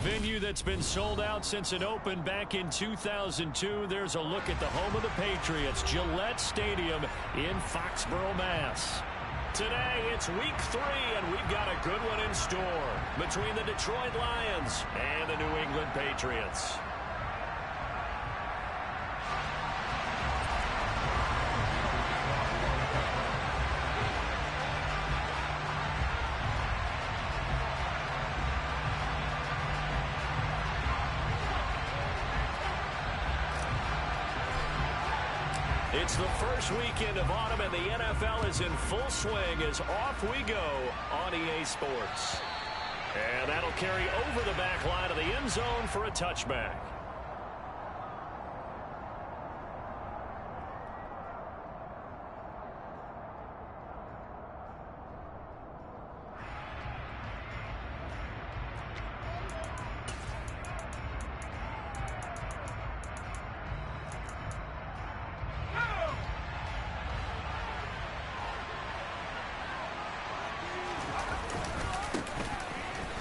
venue that's been sold out since it opened back in 2002. There's a look at the home of the Patriots, Gillette Stadium in Foxborough, Mass. Today, it's week 3, and we've got a good one in store between the Detroit Lions and the New England Patriots. It's the first weekend of autumn, and the NFL is in full swing as off we go on EA Sports. And that'll carry over the back line of the end zone for a touchback.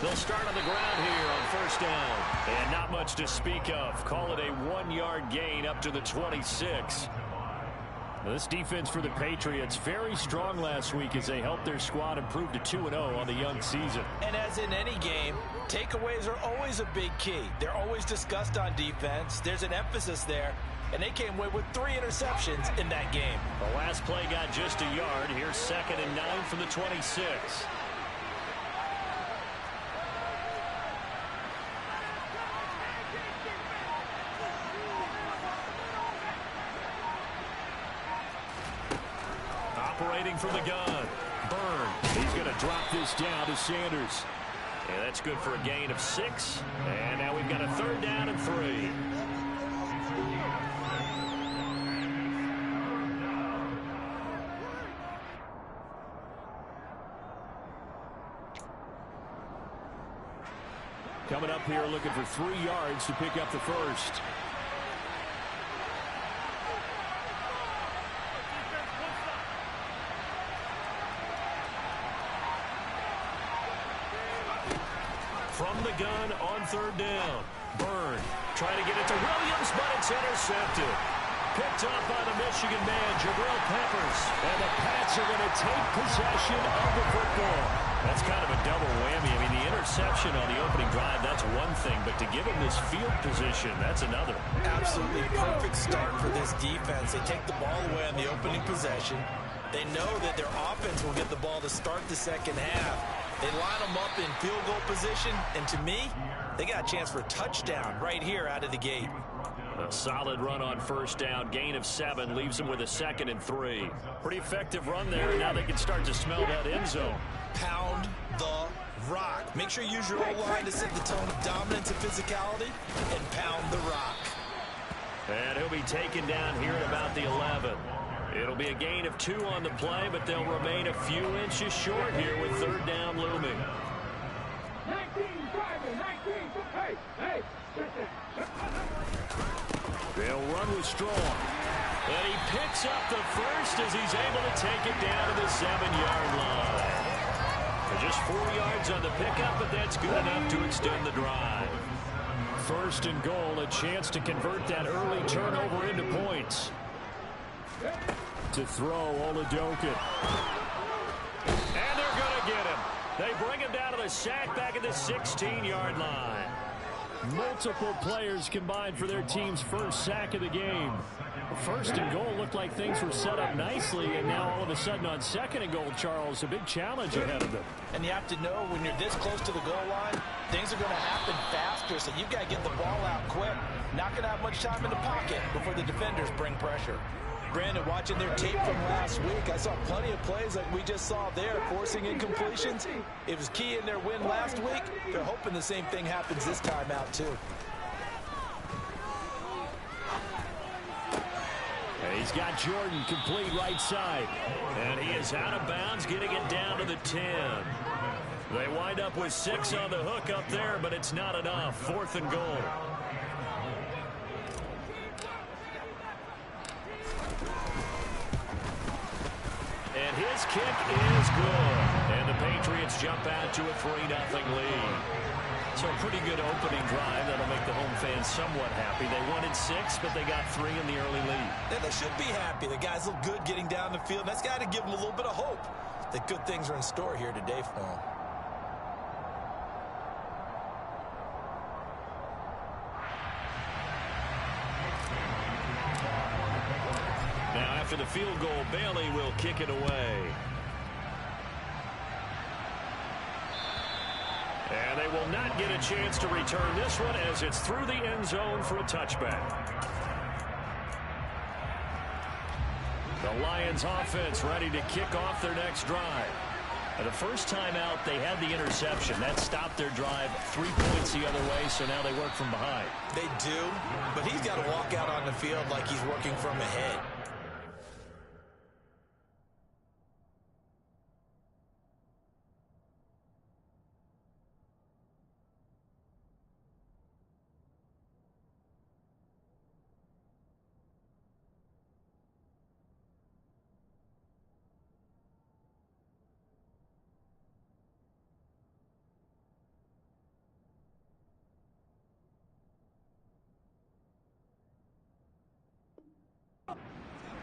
They'll start on the ground here on first down. And not much to speak of. Call it a 1-yard gain up to the 26. This defense for the Patriots very strong last week as they helped their squad improve to 2-0 on the young season. And as in any game, takeaways are always a big key. They're always discussed on defense. There's an emphasis there. And they came away with 3 interceptions in that game. The last play got just a yard. Here's 2nd and 9 from the 26. Operating from the gun. Byrne. He's going to drop this down to Sanders. And that's good for a gain of 6. And now we've got a 3rd down and 3. Coming up here looking for 3 yards to pick up the first. From the gun on 3rd down. Byrne trying to get it to Williams, but it's intercepted. Picked up by the Michigan man, Jabril Peppers. And the Pats are going to take possession of the football. That's kind of a double whammy. I mean, the interception on the opening drive, that's one thing. But to give him this field position, that's another. Absolutely perfect start for this defense. They take the ball away on the opening possession. They know that their offense will get the ball to start the second half. They line them up in field goal position, and to me, they got a chance for a touchdown right here out of the gate. A solid run on first down. Gain of 7 leaves them with a 2nd and 3. Pretty effective run there, and now they can start to smell that end zone. Pound the rock. Make sure you use your O-line to set the tone of dominance and physicality, and pound the rock. And he'll be taken down here at about the 11. It'll be a gain of 2 on the play, but they'll remain a few inches short here with 3rd down looming. 19, driving, 19, hey. They'll run with Strong. And he picks up the first as he's able to take it down to the 7-yard line. Just 4 yards on the pickup, but that's good enough to extend the drive. 1st and goal, a chance to convert that early turnover into points. To throw, Oladokin. And they're going to get him. They bring him down to the sack back at the 16-yard line. Multiple players combined for their team's first sack of the game. 1st and goal looked like things were set up nicely, and now all of a sudden on 2nd and goal, Charles, a big challenge ahead of them. And you have to know when you're this close to the goal line, things are going to happen faster, so you've got to get the ball out quick. Not going to have much time in the pocket before the defenders bring pressure. Brandon, watching their tape from last week, I saw plenty of plays like we just saw there, forcing incompletions. It was key in their win last week. They're hoping the same thing happens this time out, too. And he's got Jordan complete right side. And he is out of bounds, getting it down to the 10. They wind up with 6 on the hook up there, but it's not enough. 4th and goal. And his kick is good. And the Patriots jump out to a 3-0 lead. So a pretty good opening drive. That'll make the home fans somewhat happy. They wanted 6, but they got 3 in the early lead. And they should be happy. The guys look good getting down the field. That's got to give them a little bit of hope that good things are in store here today for them. Now after the field goal, Bailey will kick it away. And they will not get a chance to return this one as it's through the end zone for a touchback. The Lions offense ready to kick off their next drive. And the first time out, they had the interception. That stopped their drive 3 points the other way, so now they work from behind. They do, but he's got to walk out on the field like he's working from ahead.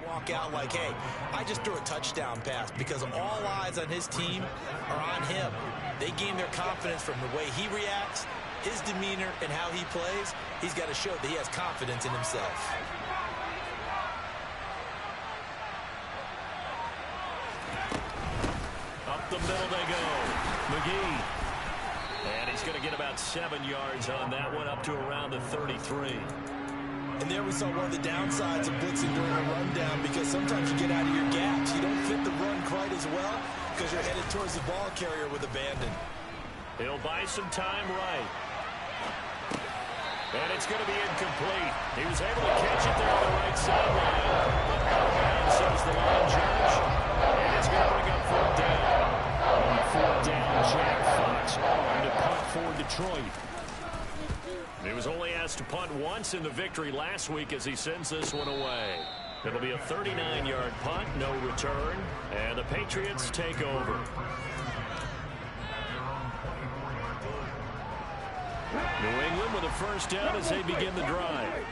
Walk out like, hey, I just threw a touchdown pass because all eyes on his team are on him. They gain their confidence from the way he reacts, his demeanor, and how he plays. He's got to show that he has confidence in himself. Up the middle they go. McGee. And he's going to get about 7 yards on that one, up to around the 33. And there we saw one of the downsides of blitzing during a rundown, because sometimes you get out of your gaps. You don't fit the run quite as well because you're headed towards the ball carrier with abandon. He'll buy some time right. And it's going to be incomplete. He was able to catch it there on the right sideline. But out of bounds, says the line judge. And it's going to bring up 4th down. On 4th down, Jack Fox on to punt for Detroit. He was only asked to punt once in the victory last week as he sends this one away. It'll be a 39-yard punt, no return, and the Patriots take over. New England with a first down as they begin the drive.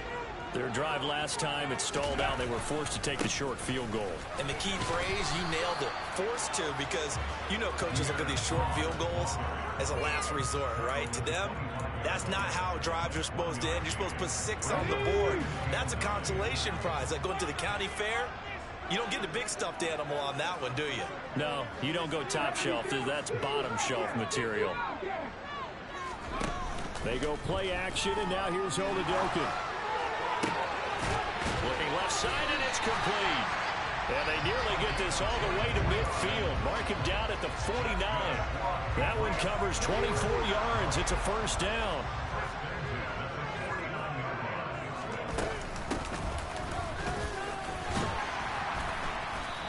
Their drive last time, it stalled out. They were forced to take the short field goal. And the key phrase, you nailed it, forced to, because you know coaches look at these short field goals as a last resort, right? To them, that's not how drives are supposed to end. You're supposed to put 6 on the board. That's a consolation prize. Like going to the county fair, you don't get the big stuffed animal on that one, do you? No, you don't go top shelf. That's bottom shelf material. They go play action, and now here's Oladokin. Looking left side, and it's complete. And they nearly get this all the way to midfield. Mark him down at the 49. That one covers 24 yards. It's a first down.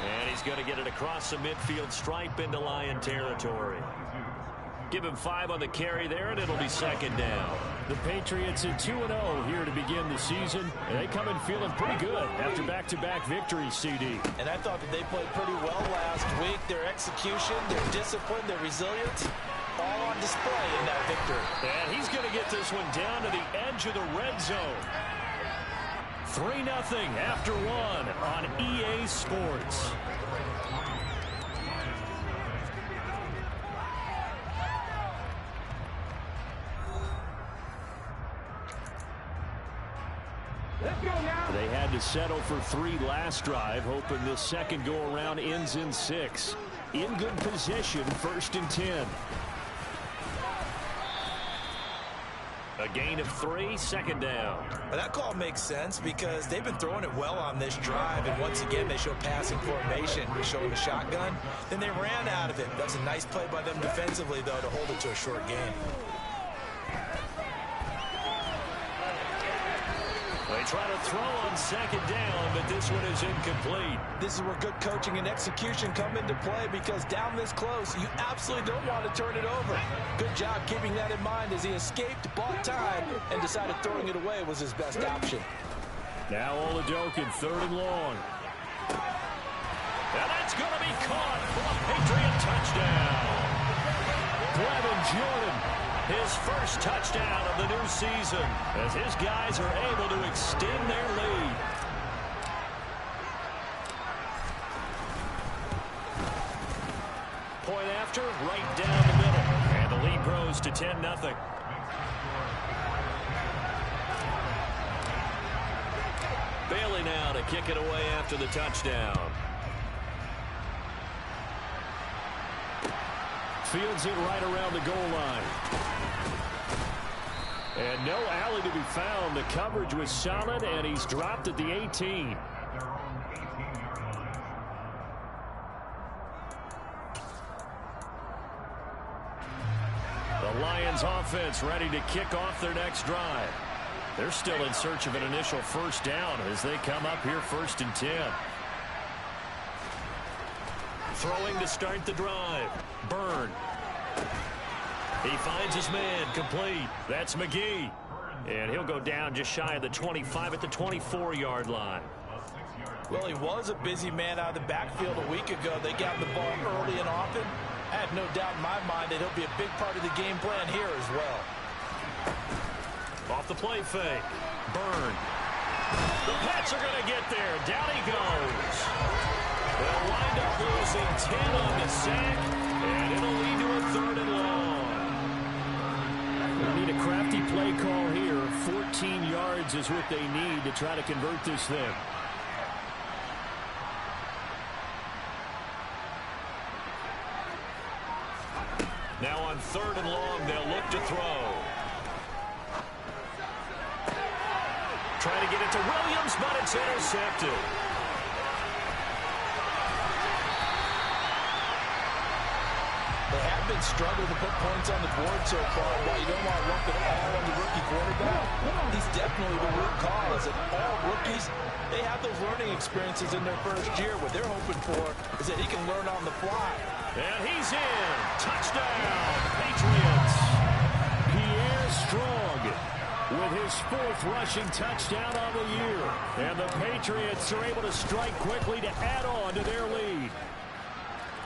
And he's going to get it across the midfield stripe into Lion territory. Give him 5 on the carry there, and it'll be 2nd down. The Patriots at 2-0 here to begin the season. And they come in feeling pretty good after back-to-back victories, CD. And I thought that they played pretty well last week. Their execution, their discipline, their resilience, all on display in that victory. And he's going to get this one down to the edge of the red zone. 3-0 after 1 on EA Sports. They had to settle for 3 last drive, hoping this second go-around ends in 6. In good position, 1st and 10. A gain of 3, 2nd down. But that call makes sense because they've been throwing it well on this drive, and once again they show passing formation, showing the shotgun. Then they ran out of it. That's a nice play by them defensively, though, to hold it to a short gain. They try to throw on 2nd down, but this one is incomplete. This is where good coaching and execution come into play, because down this close, you absolutely don't want to turn it over. Good job keeping that in mind as he escaped, bought time, and decided throwing it away was his best option. Now Oladokin, 3rd and long. And that's going to be caught. Brevin Jordan, his first touchdown of the new season, as his guys are able to extend their lead. Point after, right down the middle. And the lead grows to 10-0. Bailey now to kick it away after the touchdown. Fields it right around the goal line. And no alley to be found. The coverage was solid, and he's dropped at the 18. The Lions offense ready to kick off their next drive. They're still in search of an initial first down as they come up here 1st and 10. Throwing to start the drive. Byrne. He finds his man complete. That's McGee. And he'll go down just shy of the 25 at the 24-yard line. Well, he was a busy man out of the backfield a week ago. They got the ball early and often. I have no doubt in my mind that he'll be a big part of the game plan here as well. Off the play fake. Byrne. The Pats are going to get there. Down he goes. They'll wind up losing 10 on the sack, and it'll lead to a 3rd and long. They need a crafty play call here. 14 yards is what they need to try to convert this thing. Now on 3rd and long, they'll look to throw. Trying to get it to Williams, but it's intercepted. They have been struggling to put points on the board so far. While you don't want to lump it all on the rookie quarterback, he's definitely the root cause. And all rookies, they have those learning experiences in their first year. What they're hoping for is that he can learn on the fly. And he's in. Touchdown, Patriots. Pierre Strong with his 4th rushing touchdown on the year. And the Patriots are able to strike quickly to add on to their lead.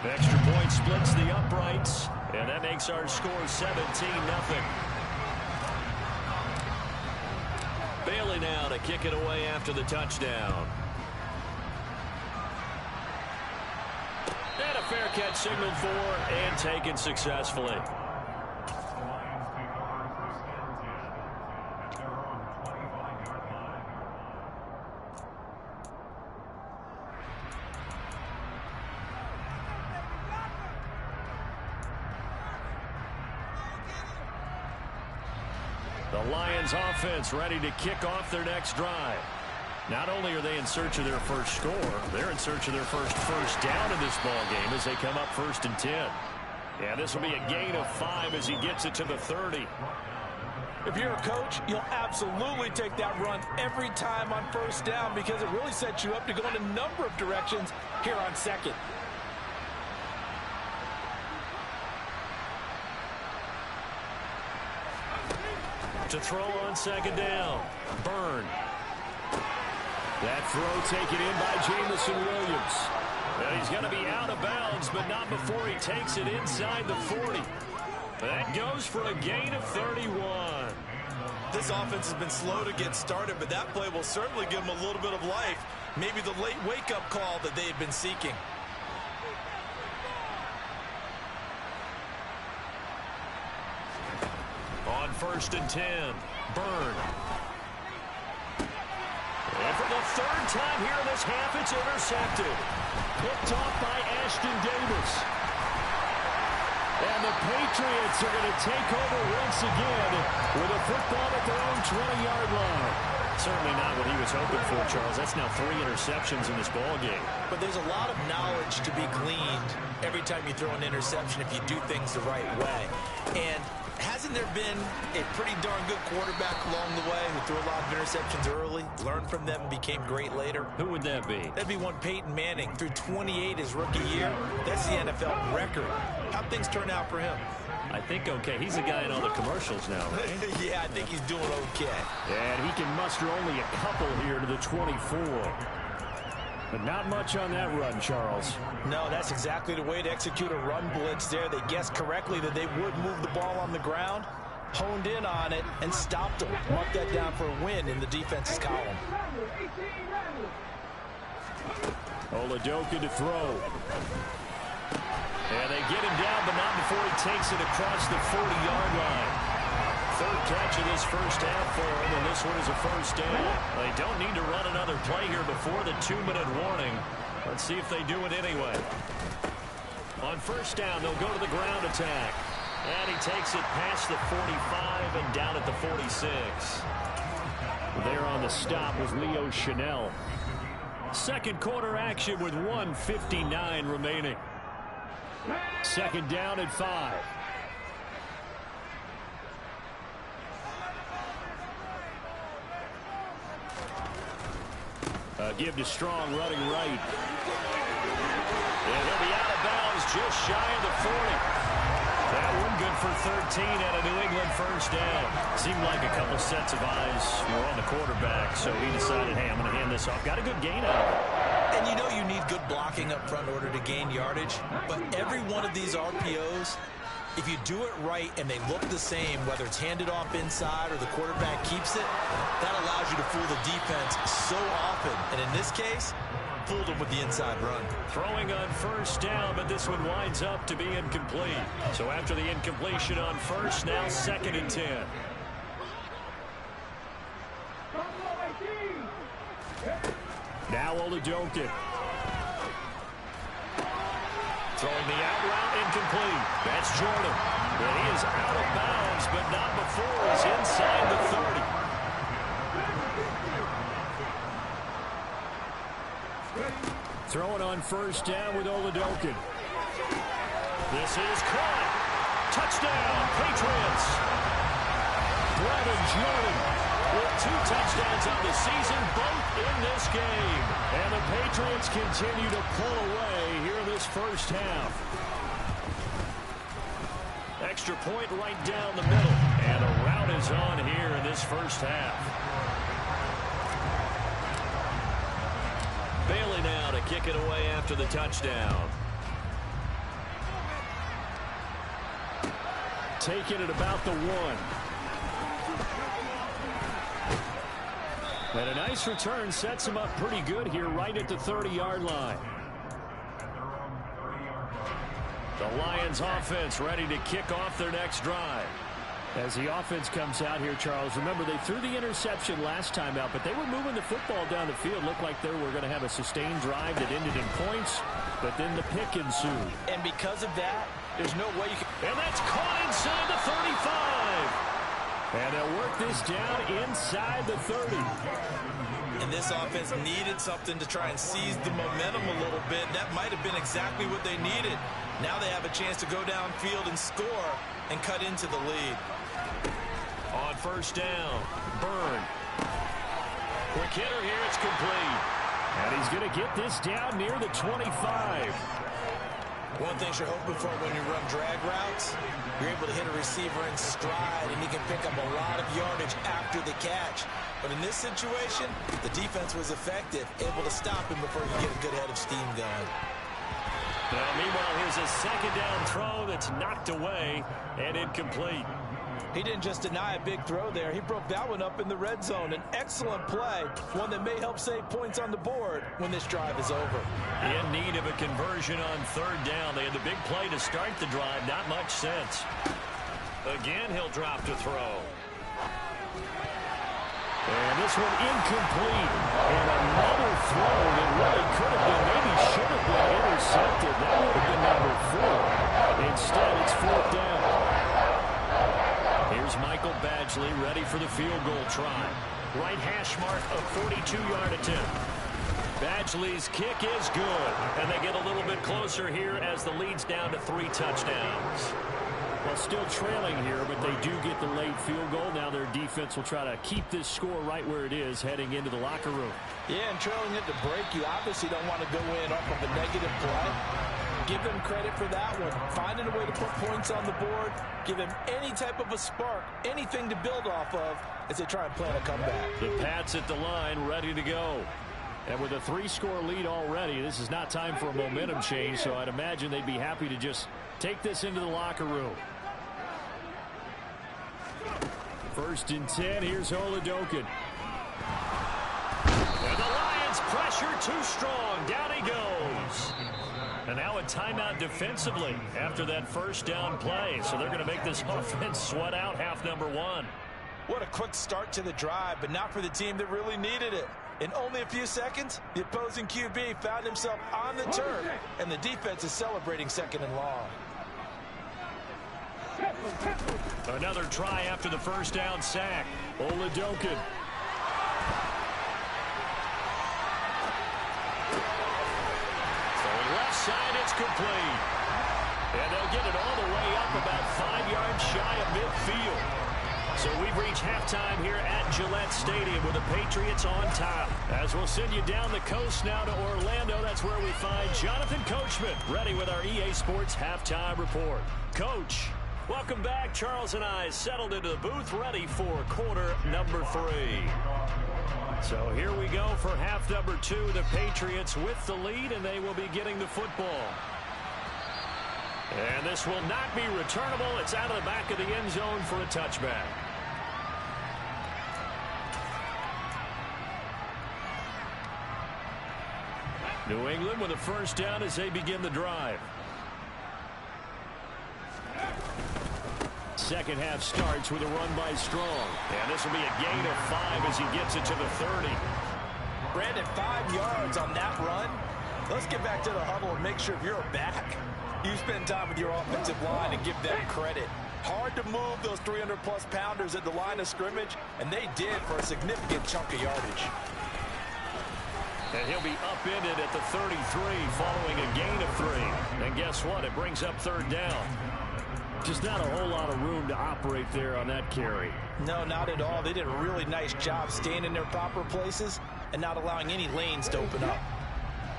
Extra point splits the uprights, and that makes our score 17-0. Bailey now to kick it away after the touchdown. And a fair catch signaled for and taken successfully. The Lions offense ready to kick off their next drive. Not only are they in search of their first score, they're in search of their first down in this ball game as they come up 1st and 10. Yeah, this will be a gain of 5 as he gets it to the 30. If you're a coach, you'll absolutely take that run every time on 1st down because it really sets you up to go in a number of directions here on 2nd. To throw on 2nd down. Byrne. That throw taken in by Jamison Williams. And he's going to be out of bounds, but not before he takes it inside the 40. That goes for a gain of 31. This offense has been slow to get started, but that play will certainly give them a little bit of life. Maybe the late wake-up call that they had been seeking. On 1st and 10, Byrne. And for the 3rd time here in this half, it's intercepted. Picked off by Ashton Davis. And the Patriots are going to take over once again with a football at their own 20-yard line. Certainly not what he was hoping for, Charles. That's now 3 interceptions in this ball game. But there's a lot of knowledge to be gleaned every time you throw an interception if you do things the right way. And hasn't there been a pretty darn good quarterback along the way who threw a lot of interceptions early, learned from them, and became great later? Who would that be? That'd be one Peyton Manning. Threw 28 his rookie year. That's the NFL record. How'd things turn out for him? I think okay. He's a guy in all the commercials now, right? Yeah, I think he's doing okay. And he can muster only a couple here to the 24. But not much on that run, Charles. No, that's exactly the way to execute a run blitz there. They guessed correctly that they would move the ball on the ground, honed in on it, and stopped them. Mark that down for a win in the defense's column. Oladoka to throw. And they get him down, but not before he takes it across the 40-yard line. Third catch of this first half for him, and this one is a first down. They don't need to run another play here before the 2-minute warning. Let's see if they do it anyway. On first down, they'll go to the ground attack. And he takes it past the 45 and down at the 46. There on the stop was Leo Chanel. Second quarter action with 1:59 remaining. Second down at 5. Give to Strong, running right. And he'll be out of bounds just shy of the 40. That one good for 13 at a New England first down. Seemed like a couple sets of eyes were on the quarterback, so he decided, hey, I'm going to hand this off. Got a good gain out of it. And you know you need good blocking up front in order to gain yardage, but every one of these RPOs, if you do it right and they look the same, whether it's handed off inside or the quarterback keeps it, that allows you to fool the defense so often. And in this case, fooled them with the inside run. Throwing on first down, but this one winds up to be incomplete. So after the incompletion on first, now 2nd and 10. Now Oladoka. Throwing the out route, incomplete. That's Jordan. But he is out of bounds, but not before he's inside the 30. Throwing on first down with Oladoka. This is caught. Touchdown, Patriots. Brevin Jordan with 2 touchdowns on the season, both in this game. And the Patriots continue to pull away here in this first half. Extra point right down the middle. And a rout is on here in this first half. Bailey now to kick it away after the touchdown. Taking it about the 1. And a nice return sets him up pretty good here right at the 30-yard line. The Lions offense ready to kick off their next drive. As the offense comes out here, Charles, remember they threw the interception last time out, but they were moving the football down the field. Looked like they were going to have a sustained drive that ended in points, but then the pick ensued. And because of that, there's no way you can... And that's caught inside the 35. And they'll work this down inside the 30. And this offense needed something to try and seize the momentum a little bit. That might have been exactly what they needed. Now they have a chance to go downfield and score and cut into the lead. On first down, Byrne. Quick hitter here, it's complete. And he's going to get this down near the 25. One thing you're hoping for when you run drag routes, you're able to hit a receiver in stride, and he can pick up a lot of yardage after the catch. But in this situation, the defense was effective, able to stop him before he get a good head of steam going. Now, meanwhile, here's a second down throw that's knocked away and incomplete. He didn't just deny a big throw there. He broke that one up in the red zone. An excellent play, one that may help save points on the board when this drive is over. In need of a conversion on third down. They had the big play to start the drive. Not much sense. Again, he'll drop to throw. And this one incomplete. And another throw that really could have been, maybe should have been intercepted. That would have been number 4. Instead, it's 4th down. Here's Michael Badgley ready for the field goal try. Right hash mark, a 42-yard attempt. Badgley's kick is good. And they get a little bit closer here as the lead's down to 3 touchdowns. Well, still trailing here, but they do get the late field goal. Now their defense will try to keep this score right where it is heading into the locker room. Yeah, and trailing it to break, you obviously don't want to go in off of a negative play. Give them credit for that one. Finding a way to put points on the board. Give them any type of a spark, anything to build off of as they try and plan a comeback. The Pats at the line, ready to go. And with a 3-score lead already, this is not time for a momentum change, so I'd imagine they'd be happy to just take this into the locker room. 1st and 10, here's Oladokin. And the Lions pressure too strong. Down he goes. And now a timeout defensively after that 1st down play. So they're going to make this offense sweat out half number 1. What a quick start to the drive, but not for the team that really needed it. In only a few seconds, the opposing QB found himself on the turf, and the defense is celebrating 2nd and long. Another try after the 1st down sack. Oladokin. Throwing left side, it's complete. And they'll get it all the way up about 5 yards shy of midfield. So we've reached halftime here at Gillette Stadium with the Patriots on top. As we'll send you down the coast now to Orlando, that's where we find Jonathan Coachman ready with our EA Sports Halftime Report. Coach, welcome back. Charles and I settled into the booth ready for quarter number 3. So here we go for half number 2. The Patriots with the lead, and they will be getting the football. And this will not be returnable. It's out of the back of the end zone for a touchback. New England with a 1st down as they begin the drive. 2nd half starts with a run by Strong. And this will be a gain of 5 as he gets it to the 30. Brandon, 5 yards on that run. Let's get back to the huddle and make sure you're back. You spend time with your offensive line and give them credit. Hard to move those 300-plus pounders at the line of scrimmage, and they did for a significant chunk of yardage. And he'll be upended at the 33 following a gain of 3. And guess what? It brings up 3rd down. Just not a whole lot of room to operate there on that carry. No, not at all. They did a really nice job staying in their proper places and not allowing any lanes to open up.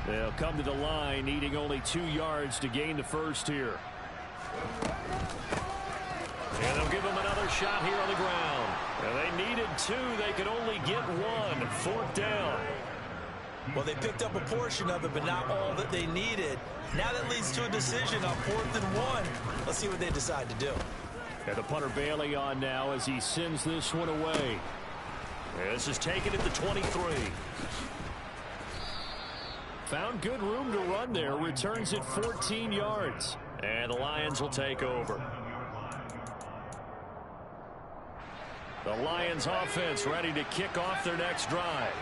They'll come to the line, needing only 2 yards to gain the 1st here. And they'll give them another shot here on the ground. And they needed 2. They could only get 1. 4th down. Well, they picked up a portion of it, but not all that they needed. Now that leads to a decision on 4th and 1. Let's see what they decide to do. And the punter Bailey on now as he sends this one away. This is taken at the 23. Found good room to run there. Returns it 14 yards. And the Lions will take over. The Lions offense ready to kick off their next drive.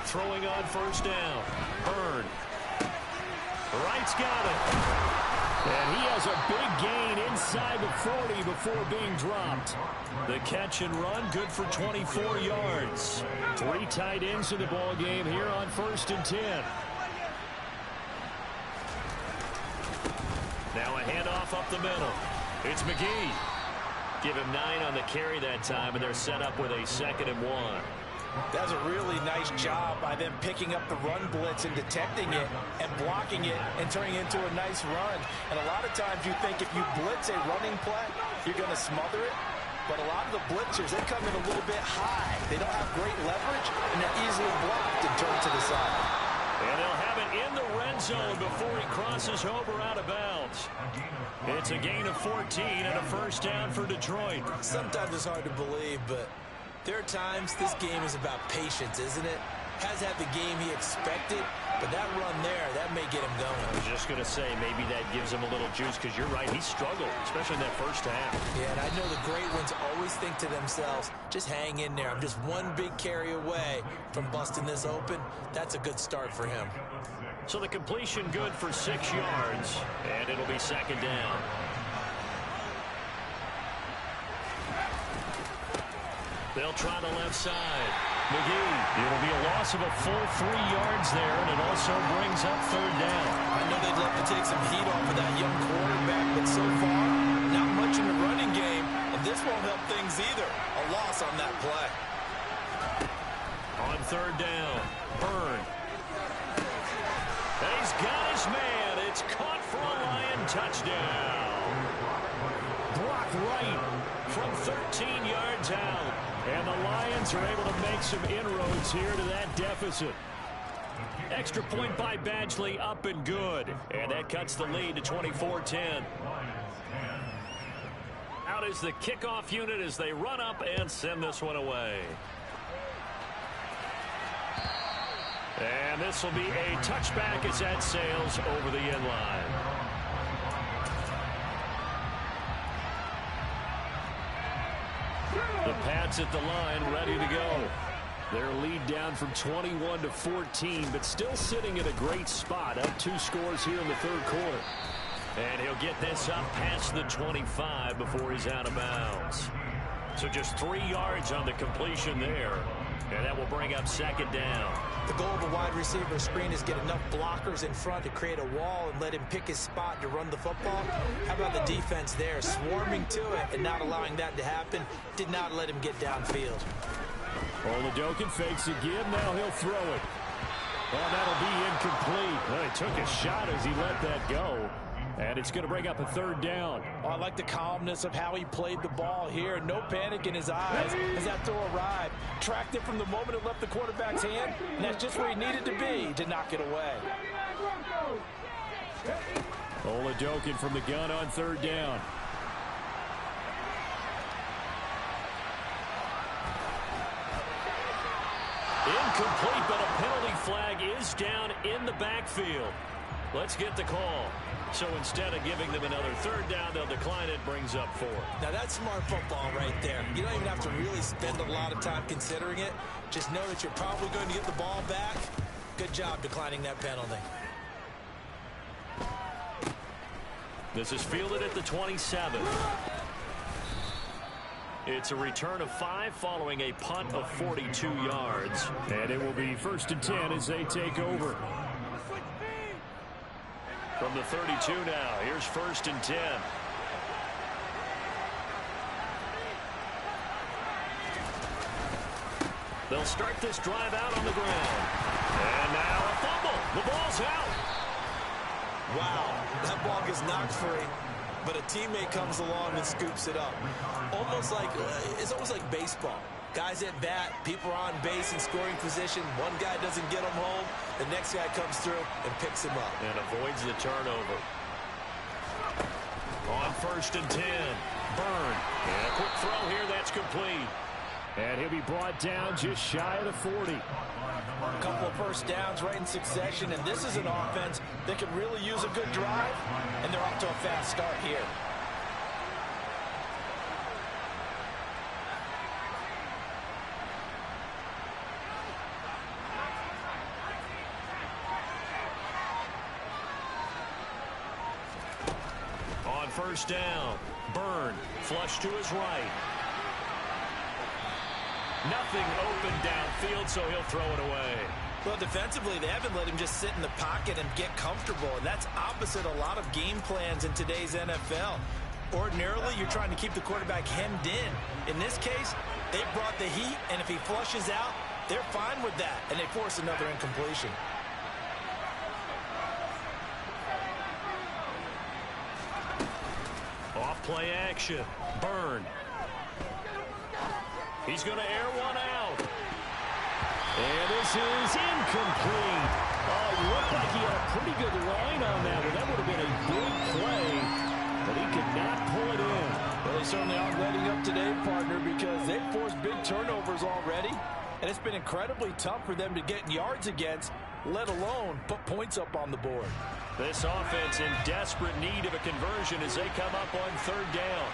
Throwing on 1st down. Byrne. Wright's got it. And he has a big gain inside the 40 before being dropped. The catch and run, good for 24 yards. 3 tight ends in the ball game here on 1st and 10. Now a handoff up the middle. It's McGee. Give him 9 on the carry that time, and they're set up with a 2nd and 1. That's a really nice job by them picking up the run blitz and detecting it and blocking it and turning it into a nice run. And a lot of times you think if you blitz a running play, you're going to smother it. But a lot of the blitzers, they come in a little bit high. They don't have great leverage, and they're easily blocked and turned to the side. And they'll have it in the red zone before he crosses over out of bounds. It's a gain of 14 and a 1st down for Detroit. Sometimes it's hard to believe, but there are times this game is about patience, isn't it? Has had the game he expected, but that run there, that may get him going. I was just going to say, maybe that gives him a little juice, because you're right, he struggled, especially in that 1st half. Yeah, and I know the great ones always think to themselves, just hang in there. I'm just one big carry away from busting this open. That's a good start for him. So the completion good for 6 yards, and it'll be 2nd down. They'll try the left side. McGee. It'll be a loss of a full 3 yards there, and it also brings up 3rd down. I know they'd love to take some heat off of that young quarterback, but so far, not much in the running game, and this won't help things either. A loss on that play. On 3rd down, Byrne. And he's got his man. It's caught for a Lion touchdown. Blocked right from 13 yards out. And the Lions are able to make some inroads here to that deficit. Extra point by Badgley, up and good. And that cuts the lead to 24-10. Out is the kickoff unit as they run up and send this one away. And this will be a touchback as that sails over the end line. The Pats at the line ready to go. Their lead down from 21 to 14, but still sitting in a great spot. Up 2 scores here in the third quarter. And he'll get this up past the 25 before he's out of bounds. So just 3 yards on the completion there. And that will bring up second down. The goal of a wide receiver screen is get enough blockers in front to create a wall and let him pick his spot to run the football. How about the defense there, swarming to it and not allowing that to happen? Did not let him get downfield. Oladokin fakes a give. Now he'll throw it. Well, that'll be incomplete. Well, he took a shot as he let that go. And it's going to bring up a third down. Oh, I like the calmness of how he played the ball here. No panic in his eyes as that throw arrived. Tracked it from the moment it left the quarterback's hand, and that's just where he needed to be to knock it away. Oladokin from the gun on third down. Incomplete, but a penalty flag is down in the backfield. Let's get the call. So instead of giving them another third down, they'll decline it. Brings up 4. Now that's smart football right there. You don't even have to really spend a lot of time considering it. Just know that you're probably going to get the ball back. Good job declining that penalty. This is fielded at the 27. It's a return of 5 following a punt of 42 yards. And it will be 1st and 10 as they take over. From the 32 now, here's 1st and 10. They'll start this drive out on the ground. And now a fumble. The ball's out. Wow, that ball gets knocked free, but a teammate comes along and scoops it up. It's almost like baseball. Guys at bat, people are on base in scoring position. One guy doesn't get him home. The next guy comes through and picks him up. And avoids the turnover. On 1st and 10. Byrne. And a quick throw here. That's complete. And he'll be brought down just shy of the 40. A couple of first downs right in succession. And this is an offense that can really use a good drive. And they're off to a fast start here. First down. Byrne, flush to his right. Nothing open downfield, so he'll throw it away. Well, defensively, they haven't let him just sit in the pocket and get comfortable, and that's opposite a lot of game plans in today's NFL. Ordinarily, you're trying to keep the quarterback hemmed in. In this case, they brought the heat, and if he flushes out, they're fine with that, and they force another incompletion. Play action. Byrne. He's going to air one out. And this is incomplete. Oh, it looked like he had a pretty good line on that one. That would have been a big play, but he could not pull it in. Well, they certainly aren't letting up today, partner, because they've forced big turnovers already, and it's been incredibly tough for them to get yards against, let alone put points up on the board. This offense in desperate need of a conversion as they come up on third down.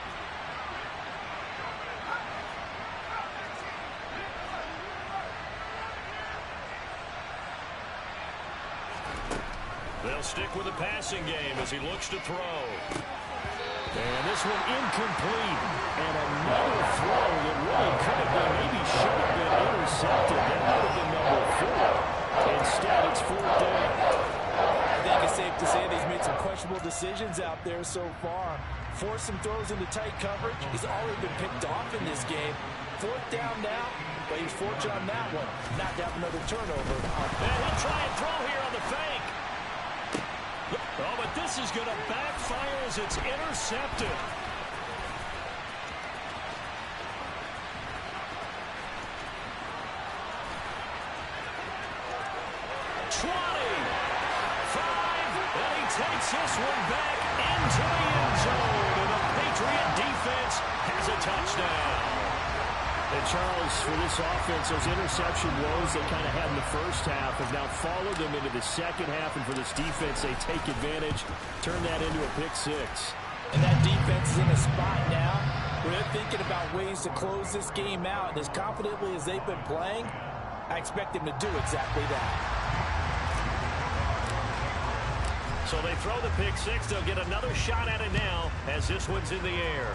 They'll stick with the passing game as he looks to throw. And this one incomplete. And another throw that really could have been, maybe should have been intercepted. That would have been number 4. Instead, it's 4th down. I think it's safe to say that he's made some questionable decisions out there so far. Forced some throws into tight coverage. He's already been picked off in this game. 4th down now, but he's fortunate on that one not to have another turnover. And he'll try and throw here on the fake. Oh, but this is going to backfire as it's intercepted. 20. 5. And he takes this one back into the end zone. And the Patriot defense has a touchdown. And Charles, for this offense, those interception woes they kind of had in the first half have now followed them into the second half. And for this defense, they take advantage, turn that into a pick six. And that defense is in a spot now where they're thinking about ways to close this game out. And as confidently as they've been playing, I expect them to do exactly that. So they throw the pick six. They'll get another shot at it now as this one's in the air.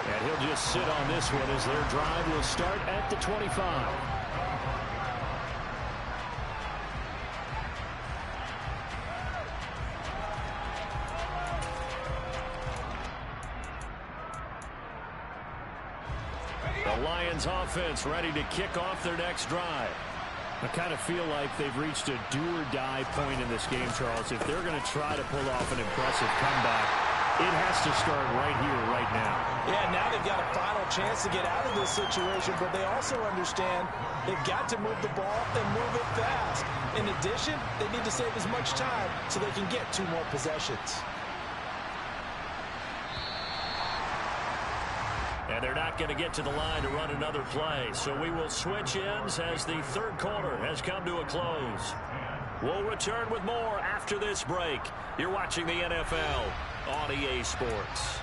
And he'll just sit on this one as their drive will start at the 25. The Lions offense ready to kick off their next drive. I kind of feel like they've reached a do-or-die point in this game, Charles. If they're going to try to pull off an impressive comeback, it has to start right here, right now. Yeah, now they've got a final chance to get out of this situation, but they also understand they've got to move the ball and move it fast. In addition, they need to save as much time so they can get 2 more possessions. And they're not going to get to the line to run another play. So we will switch ends as the third quarter has come to a close. We'll return with more after this break. You're watching the NFL on EA Sports.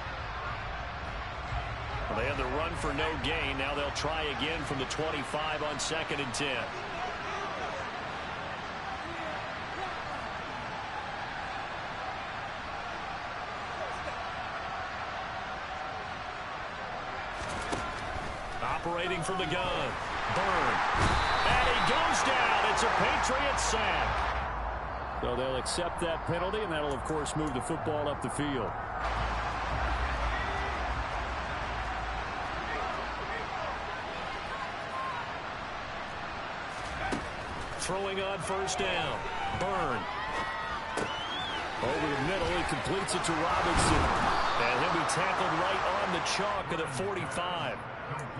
Well, they had the run for no gain. Now they'll try again from the 25 on 2nd and 10. Operating from the gun. Byrne. And he goes down. It's a Patriots sack. So they'll accept that penalty, and that'll, of course, move the football up the field. Throwing on first down. Byrne. Over the middle, he completes it to Robinson. And he'll be tackled right on the chalk of the 45.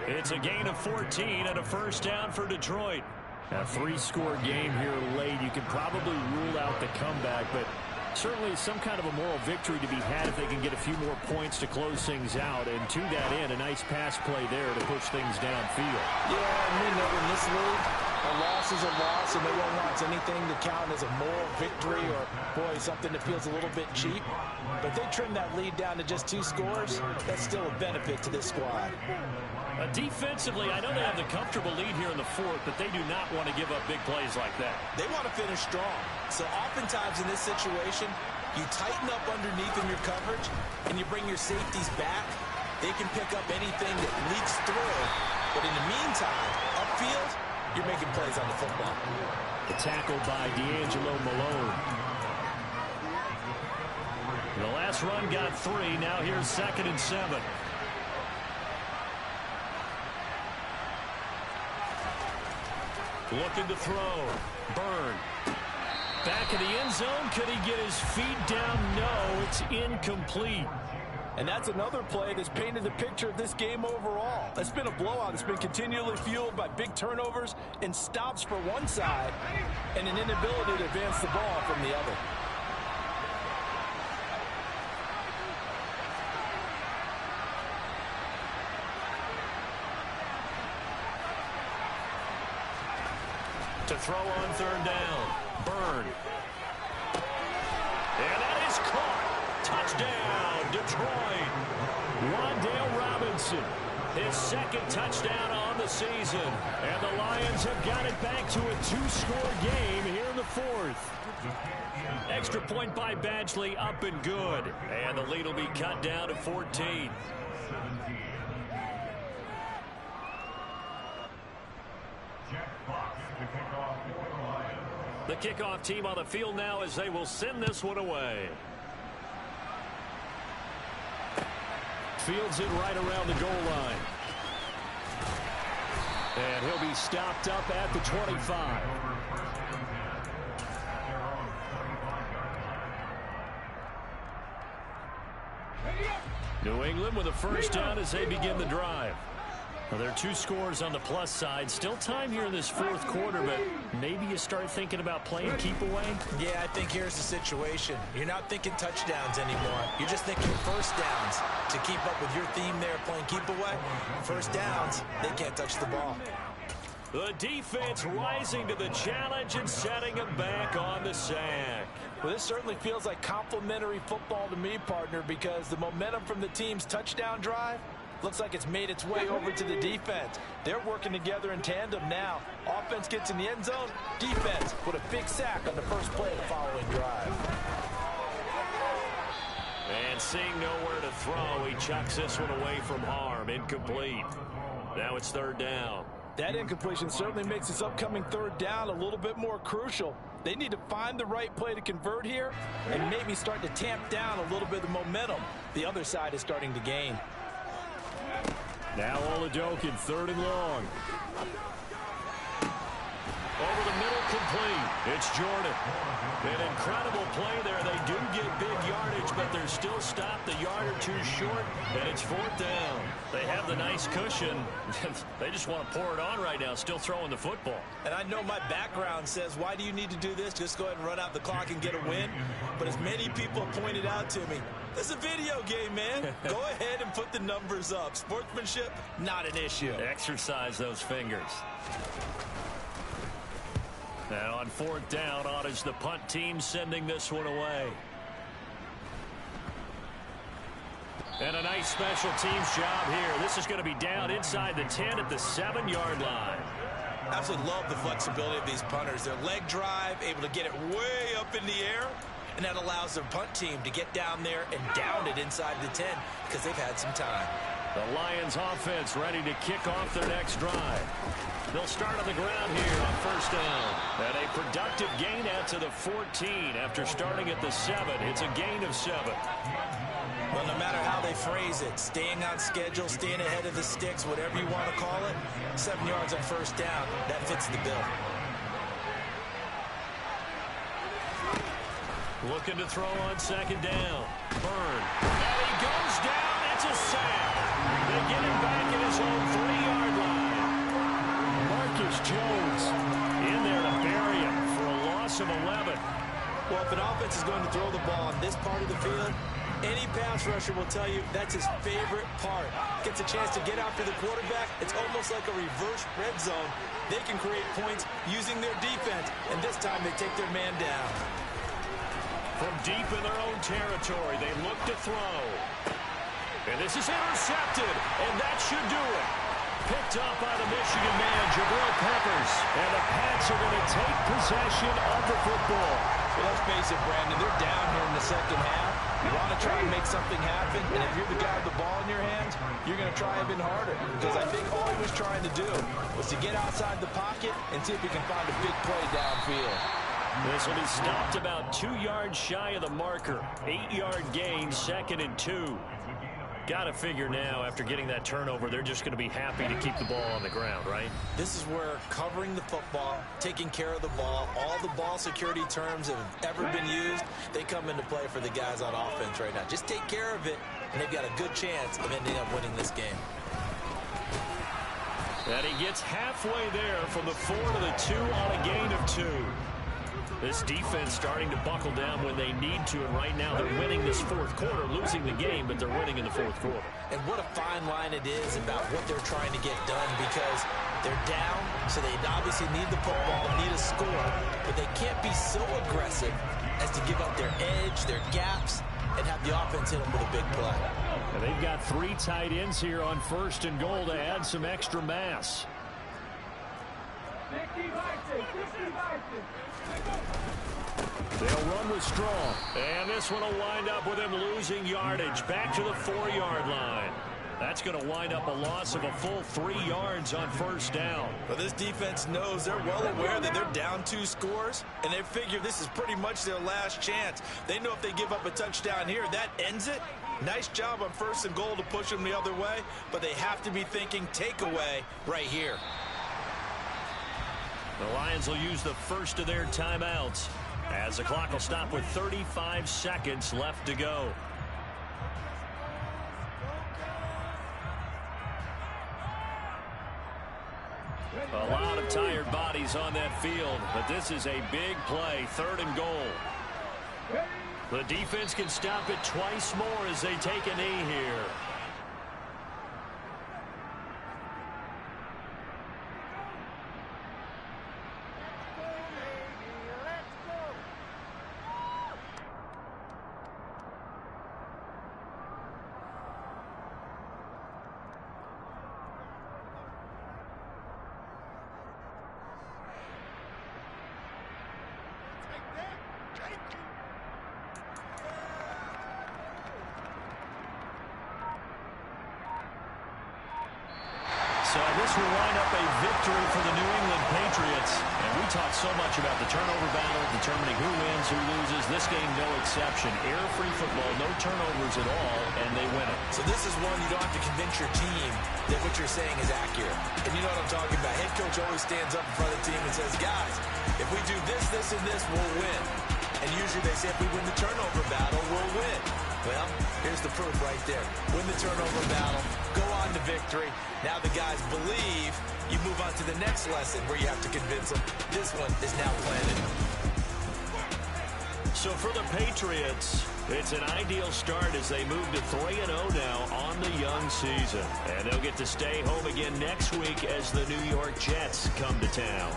It's a gain of 14 and a first down for Detroit. A 3-score game here late. You can probably rule out the comeback, but certainly some kind of a moral victory to be had if they can get a few more points to close things out. And to that end, a nice pass play there to push things downfield. Yeah, and we know in this league, a loss is a loss, and no one wants anything to count as a moral victory or, boy, something that feels a little bit cheap. But they trim that lead down to just 2 scores. That's still a benefit to this squad. Defensively, I know they have the comfortable lead here in the 4th, but they do not want to give up big plays like that. They want to finish strong. So oftentimes in this situation, you tighten up underneath in your coverage, and you bring your safeties back. They can pick up anything that leaks through. But in the meantime, upfield, you're making plays on the football. The tackle by D'Angelo Malone. The last run got 3. Now here's 2nd and 7. Looking to throw. Byrne. Back in the end zone. Could he get his feet down? No, it's incomplete. And that's another play that's painted the picture of this game overall. It's been a blowout. It's been continually fueled by big turnovers and stops for one side and an inability to advance the ball from the other. To throw on 3rd down. Byrne. And that is caught. Touchdown, Detroit. Wan'Dale Robinson, his 2nd touchdown on the season. And the Lions have got it back to a 2-score game here in the 4th. Extra point by Badgley, up and good. And the lead will be cut down to 14. The kickoff team on the field now as they will send this one away. Fields it right around the goal line. And he'll be stopped up at the 25. New England with a first down as they begin the drive. Well, there are 2 scores on the plus side. Still time here in this fourth quarter, but maybe you start thinking about playing keep away? Yeah, I think here's the situation. You're not thinking touchdowns anymore. You're just thinking first downs to keep up with your theme there, playing keep away. First downs, they can't touch the ball. The defense rising to the challenge and setting him back on the sack. Well, this certainly feels like complimentary football to me, partner, because the momentum from the team's touchdown drive looks like it's made its way over to the defense. They're working together in tandem now. Offense gets in the end zone. Defense with a big sack on the first play of the following drive. And seeing nowhere to throw, he chucks this one away from harm. Incomplete. Now it's third down. That incompletion certainly makes this upcoming third down a little bit more crucial. They need to find the right play to convert here and maybe start to tamp down a little bit of momentum the other side is starting to gain. Now Oladokin, third and long. Over the middle, complete. It's Jordan. An incredible play there. They do get big yardage, but they're still stopped a yard or two short, and it's fourth down. They have the nice cushion. They just want to pour it on right now, still throwing the football. And I know my background says, why do you need to do this? Just go ahead and run out the clock and get a win. But as many people have pointed out to me, this is a video game, man. Go ahead and put the numbers up. Sportsmanship, not an issue. Exercise those fingers. And on fourth down, on is the punt team sending this one away. And a nice special teams job here. This is going to be down inside the 10 at the 7-yard line. Absolutely love the flexibility of these punters. Their leg drive, able to get it way up in the air, and that allows their punt team to get down there and down it inside the 10 because they've had some time. The Lions offense ready to kick off their next drive. They'll start on the ground here on first down. And a productive gain out to the 14 after starting at the 7. It's a gain of 7. Well, no matter how they phrase it, staying on schedule, staying ahead of the sticks, whatever you want to call it, 7 yards on first down, that fits the bill. Looking to throw on second down. Byrne. And he goes down. It's a sack. They get him back at his own 3-yard line. Marcus Jones in there to bury him for a loss of 11. Well, if an offense is going to throw the ball on this part of the field, any pass rusher will tell you that's his favorite part. Gets a chance to get after the quarterback. It's almost like a reverse red zone. They can create points using their defense, and this time they take their man down. From deep in their own territory, they look to throw. And this is intercepted, and that should do it. Picked up by the Michigan man, Jabril Peppers. And the Pats are going to take possession of the football. Well, let's face it, Brandon, they're down here in the second half. You want to try and make something happen, and if you're the guy with the ball in your hands, you're going to try even harder. Because I think all he was trying to do was to get outside the pocket and see if he can find a big play downfield. This will be stopped about 2 yards shy of the marker. 8-yard gain, 2nd and 2. Got to figure now, after getting that turnover, they're just going to be happy to keep the ball on the ground, right? This is where covering the football, taking care of the ball, all the ball security terms that have ever been used, they come into play for the guys on offense right now. Just take care of it, and they've got a good chance of ending up winning this game. And he gets halfway there from the 4 to the 2 on a gain of 2. This defense starting to buckle down when they need to, and right now they're winning this fourth quarter, losing the game, but they're winning in the fourth quarter. And what a fine line it is about what they're trying to get done, because they're down, so they obviously need the football, need a score, but they can't be so aggressive as to give up their edge, their gaps, and have the offense hit them with a big play. And they've got 3 tight ends here on first and goal to add some extra mass. They'll run with Strong. And this one will wind up with him losing yardage back to the 4-yard line. That's going to wind up a loss of a full 3 yards on first down. Well, this defense knows, they're well aware that they're down 2 scores, and they figure this is pretty much their last chance. They know if they give up a touchdown here, that ends it. Nice job on first and goal to push them the other way, but they have to be thinking takeaway right here. The Lions will use the first of their timeouts as the clock will stop with 35 seconds left to go. A lot of tired bodies on that field, but this is a big play, 3rd and goal. The defense can stop it twice more as they take a knee here. So this will wind up a victory for the New England Patriots. And we talked so much about the turnover battle, determining who wins, who loses. This game, no exception. Error-free football, no turnovers at all, and they win it. So this is one you don't have to convince your team that what you're saying is accurate. And you know what I'm talking about. Head coach always stands up in front of the team and says, guys, if we do this, this, and this, we'll win. And usually they say if we win the turnover battle, we'll win. Well, here's the proof right there. Win the turnover battle, go on to victory. Now the guys believe. You move on to the next lesson where you have to convince them. This one is now planted. So for the Patriots, it's an ideal start as they move to 3-0 now on the young season. And they'll get to stay home again next week as the New York Jets come to town.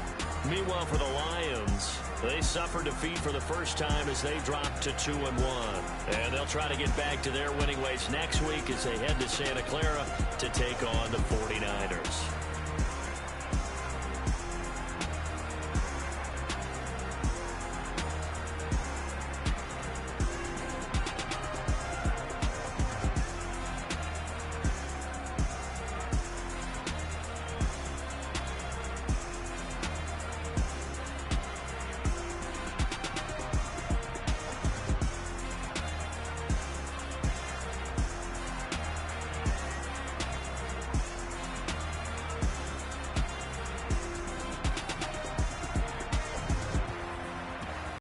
Meanwhile, for the Lions, they suffered defeat for the first time as they dropped to 2-1. And they'll try to get back to their winning ways next week as they head to Santa Clara to take on the 49ers.